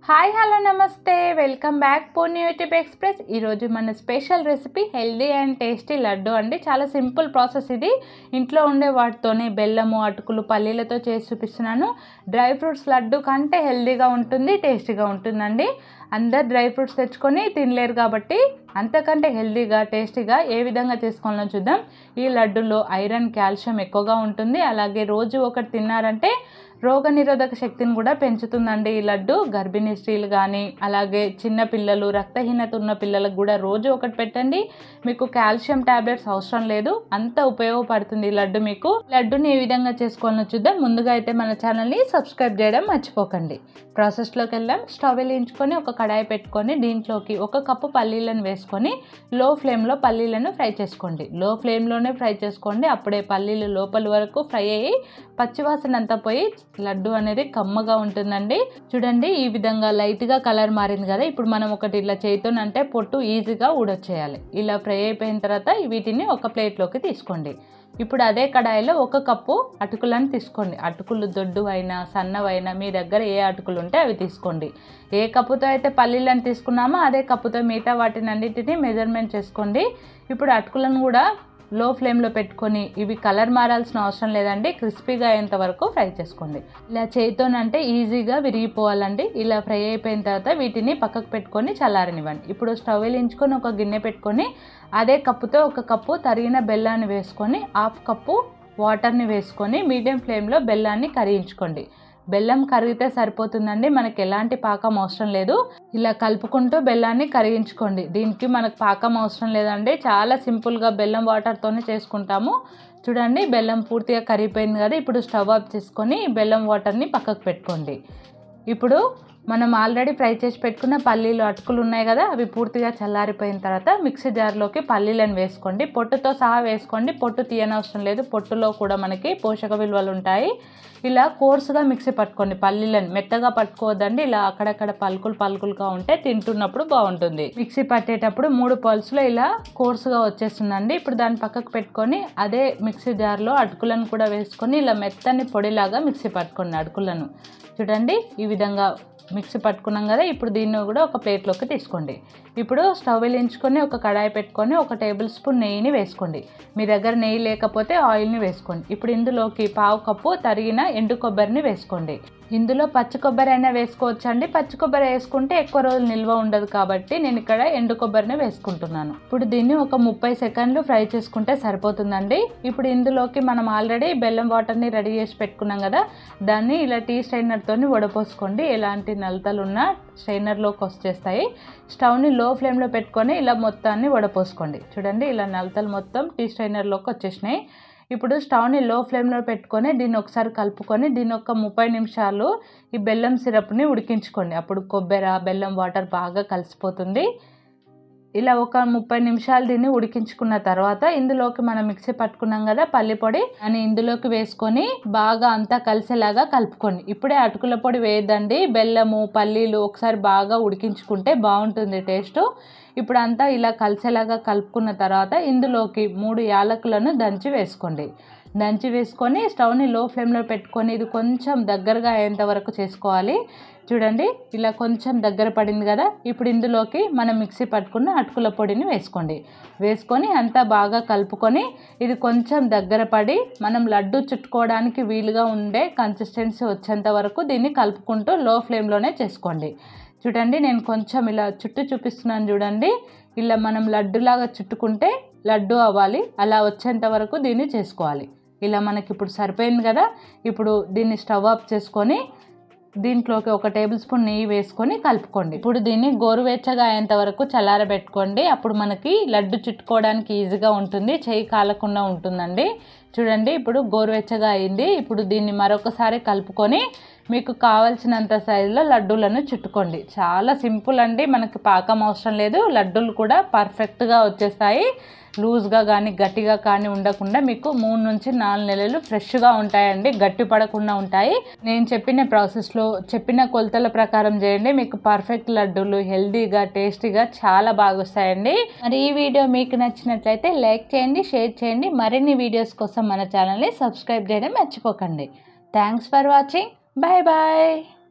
Hi hello నమస్తే welcome back Purni YouTube express. ఈరోజు మన special recipe healthy and tasty laddu అండి. చాలా సింపుల్ ప్రాసెస్ ఇది. ఇంట్లో ఉండే వాటితోనే బెల్లము, అటుకులు, పల్లీలతో చేసి చూపిస్తున్నాను. డ్రై ఫ్రూట్స్ లడ్డు కంటే హెల్దీగా ఉంటుంది, టేస్టీగా ఉంటుందండి. అందరు డ్రై ఫ్రూట్స్ తెచ్చుకొని తినలేరు కాబట్టి అంతకంటే హెల్దీగా టేస్టీగా ఏ విధంగా చేసుకోవాలో చూద్దాం. ఈ లడ్డులో ఐరన్, కాల్షియం ఎక్కువగా ఉంటుంది. అలాగే రోజు ఒకటి తిన్నారంటే రోగనిరోధక శక్తిని కూడా పెంచుతుందండి ఈ లడ్డు. గర్భిణీ స్త్రీలు కానీ అలాగే చిన్న పిల్లలు, రక్తహీనత ఉన్న పిల్లలకు కూడా రోజు ఒకటి పెట్టండి. మీకు కాల్షియం టాబ్లెట్స్ అవసరం లేదు, అంత ఉపయోగపడుతుంది ఈ లడ్డు మీకు. లడ్డుని ఏ విధంగా చేసుకోవాలో చూద్దాం. ముందుగా అయితే మన ఛానల్ని సబ్స్క్రైబ్ చేయడం మర్చిపోకండి. ప్రాసెస్లోకి వెళ్దాం. స్టవ్ వెలిగించుకొని ఒక కడాయి పెట్టుకొని దీంట్లోకి 1 కప్పు పల్లీలను వేసుకొని లో ఫ్లేమ్లో పల్లీలను ఫ్రై చేసుకోండి. లో ఫ్లేమ్లోనే ఫ్రై చేసుకోండి, అప్పుడే పల్లీలు లోపల వరకు ఫ్రై అయ్యి పచ్చివాసన అంతా పోయి లడ్డు అనేది కమ్మగా ఉంటుందండి. చూడండి, ఈ విధంగా లైట్గా కలర్ మారింది కదా. ఇప్పుడు మనం ఒకటి ఇలా చేతోనంటే పొట్టు ఈజీగా ఊడొచ్చేయాలి. ఇలా ఫ్రై అయిపోయిన తర్వాత వీటిని ఒక ప్లేట్లోకి తీసుకోండి. ఇప్పుడు అదే కడాయిలో 1 కప్పు అటుకులను తీసుకోండి. అటుకులు దొడ్డువైనా సన్నవైనా మీ దగ్గర ఏ అటుకులు ఉంటే అవి తీసుకోండి. ఏ కప్పుతో అయితే పల్లీలను తీసుకున్నామో అదే కప్పుతో మిగతా వాటిని అన్నిటిని మెజర్మెంట్ చేసుకోండి. ఇప్పుడు అటుకులను కూడా లో ఫ్లేమ్లో పెట్టుకొని ఇవి కలర్ మారాల్సిన అవసరం లేదండి, క్రిస్పీగా అయ్యేంత వరకు ఫ్రై చేసుకోండి. ఇలా చేతోనంటే ఈజీగా విరిగిపోవాలండి. ఇలా ఫ్రై అయిపోయిన తర్వాత వీటిని పక్కకు పెట్టుకొని చల్లారనివ్వండి. ఇప్పుడు స్టవ్ వెలిగించుకొని ఒక గిన్నె పెట్టుకొని అదే కప్పుతో 1 కప్పు తరిగిన బెల్లాన్ని వేసుకొని 1/2 కప్పు వాటర్ని వేసుకొని మీడియం ఫ్లేమ్లో బెల్లాన్ని కరిగించుకోండి. బెల్లం కరిగితే సరిపోతుందండి, మనకి ఎలాంటి పాకం అవసరం లేదు. ఇలా కలుపుకుంటూ బెల్లాన్ని కరిగించుకోండి. దీనికి మనకు పాకం అవసరం లేదండి, చాలా సింపుల్గా బెల్లం వాటర్తోనే చేసుకుంటాము. చూడండి, బెల్లం పూర్తిగా కరిగిపోయింది కదా. ఇప్పుడు స్టవ్ ఆఫ్ చేసుకొని బెల్లం వాటర్ని పక్కకు పెట్టుకోండి. ఇప్పుడు మనం ఆల్రెడీ ఫ్రై చేసి పెట్టుకున్న పల్లీలు, అటుకులు ఉన్నాయి కదా, అవి పూర్తిగా చల్లారిపోయిన తర్వాత మిక్సీ జార్లోకి పల్లీలను వేసుకోండి. పొట్టుతో సహా వేసుకోండి, పొట్టు తీయనవసరం లేదు. పొట్టులో కూడా మనకి పోషక విలువలు ఉంటాయి. ఇలా కోర్సుగా మిక్సీ పట్టుకోండి. పల్లీలను మెత్తగా పట్టుకోవద్దండి, ఇలా అక్కడక్కడ పలుకులుగా ఉంటే తింటున్నప్పుడు బాగుంటుంది. మిక్సీ పట్టేటప్పుడు 3 పల్సులో ఇలా కోర్సుగా వచ్చేస్తుందండి. ఇప్పుడు దాన్ని పక్కకు పెట్టుకొని అదే మిక్సీ జార్లో అటుకులను కూడా వేసుకొని ఇలా మెత్తని పొడిలాగా మిక్సీ పట్టుకోండి. అటుకులను చూడండి, ఈ విధంగా మిక్సీ పట్టుకున్నాం కదా. ఇప్పుడు దీన్ని కూడా ఒక ప్లేట్లోకి తీసుకోండి. ఇప్పుడు స్టవ్ వెలిగించుకొని ఒక కడాయి పెట్టుకొని 1 టేబుల్ స్పూన్ నెయ్యిని వేసుకోండి. మీ దగ్గర నెయ్యి లేకపోతే ఆయిల్ని వేసుకోండి. ఇప్పుడు ఇందులోకి 1/2 కప్పు తరిగిన ఎండు కొబ్బరిని వేసుకోండి. ఇందులో పచ్చి కొబ్బరి అయినా వేసుకోవచ్చు అండి. పచ్చి కొబ్బరి వేసుకుంటే ఎక్కువ రోజులు నిల్వ ఉండదు కాబట్టి నేను ఇక్కడ ఎండు కొబ్బరిని వేసుకుంటున్నాను. ఇప్పుడు దీన్ని ఒక 30 సెకండ్లు ఫ్రై చేసుకుంటే సరిపోతుందండి. ఇప్పుడు ఇందులోకి మనం ఆల్రెడీ బెల్లం వాటర్ని రెడీ చేసి పెట్టుకున్నాం కదా, దాన్ని ఇలా టీ స్ట్రైనర్తో వడపోసుకోండి. ఎలాంటి నలతలున్నా స్ట్రైనర్లోకి వచ్చేస్తాయి. స్టవ్ని లో ఫ్లేమ్లో పెట్టుకొని ఇలా మొత్తాన్ని వడపోసుకోండి. చూడండి, ఇలా నలతలు మొత్తం టీ స్ట్రైనర్లోకి వచ్చేసినాయి. ఇప్పుడు స్టవ్ని లో ఫ్లేమ్లో పెట్టుకొని దీన్ని ఒకసారి కలుపుకొని దీన్ని ఒక 30 నిమిషాలు ఈ బెల్లం సిరప్ని ఉడికించుకోండి. అప్పుడు కొబ్బరి, బెల్లం వాటర్ బాగా కలిసిపోతుంది. ఇలా ఒక 30 నిమిషాలు దీన్ని ఉడికించుకున్న తర్వాత ఇందులోకి మనం మిక్సీ పట్టుకున్నాం కదా పల్లి పొడి అని ఇందులోకి వేసుకొని బాగా అంతా కలిసేలాగా కలుపుకోండి. ఇప్పుడే అటుకుల పొడి వేయద్దండి, బెల్లము, పల్లీలు ఒకసారి బాగా ఉడికించుకుంటే బాగుంటుంది టేస్ట్. ఇప్పుడు అంతా ఇలా కలిసేలాగా కలుపుకున్న తర్వాత ఇందులోకి 3 యాలకులను దంచి వేసుకోండి. దంచి వేసుకొని స్టవ్ని లో ఫ్లేమ్లో పెట్టుకొని ఇది కొంచెం దగ్గరగా అయ్యేంత వరకు చేసుకోవాలి. చూడండి, ఇలా కొంచెం దగ్గర పడింది కదా. ఇప్పుడు ఇందులోకి మనం మిక్సీ పట్టుకున్న అటుకుల పొడిని వేసుకోండి. వేసుకొని అంతా బాగా కలుపుకొని ఇది కొంచెం దగ్గర పడి మనం లడ్డు చుట్టుకోవడానికి వీలుగా ఉండే కన్సిస్టెన్సీ వచ్చేంత వరకు దీన్ని కలుపుకుంటూ లో ఫ్లేమ్లోనే చేసుకోండి. చూడండి, నేను కొంచెం ఇలా చుట్టూ చూపిస్తున్నాను. చూడండి, ఇలా మనం లడ్డులాగా చుట్టుకుంటే లడ్డు అవ్వాలి, అలా వచ్చేంత వరకు దీన్ని చేసుకోవాలి. ఇలా మనకి ఇప్పుడు సరిపోయింది కదా. ఇప్పుడు దీన్ని స్టవ్ ఆఫ్ చేసుకొని దీంట్లోకి 1 టేబుల్ స్పూన్ నెయ్యి వేసుకొని కలుపుకోండి. ఇప్పుడు దీన్ని గోరువెచ్చగా అయ్యేంత వరకు చల్లారబెట్టుకోండి. అప్పుడు మనకి లడ్డు చుట్టుకోవడానికి ఈజీగా ఉంటుంది, చేయి కాలకుండా ఉంటుందండి. చూడండి, ఇప్పుడు గోరువెచ్చగా అయింది. ఇప్పుడు దీన్ని మరొకసారి కలుపుకొని మీకు కావాల్సినంత సైజులో లడ్డూలను చుట్టుకోండి. చాలా సింపుల్ అండి, మనకి పాకం అవసరం లేదు. లడ్డూలు కూడా పర్ఫెక్ట్గా వచ్చేస్తాయి. లూజ్గా కానీ గట్టిగా కానీ ఉండకుండా మీకు 3 నుంచి 4 నెలలు ఫ్రెష్గా ఉంటాయండి, గట్టి పడకుండా ఉంటాయి. నేను చెప్పిన ప్రాసెస్లో చెప్పిన కొలతల ప్రకారం చేయండి, మీకు పర్ఫెక్ట్ లడ్డూలు హెల్దీగా టేస్టీగా చాలా బాగా వస్తాయండి. మరి ఈ వీడియో మీకు నచ్చినట్లయితే లైక్ చేయండి, షేర్ చేయండి. మరిన్ని వీడియోస్ కోసం మన ఛానల్ని సబ్స్క్రైబ్ చేయడం మర్చిపోకండి. Thanks for watching. Bye bye.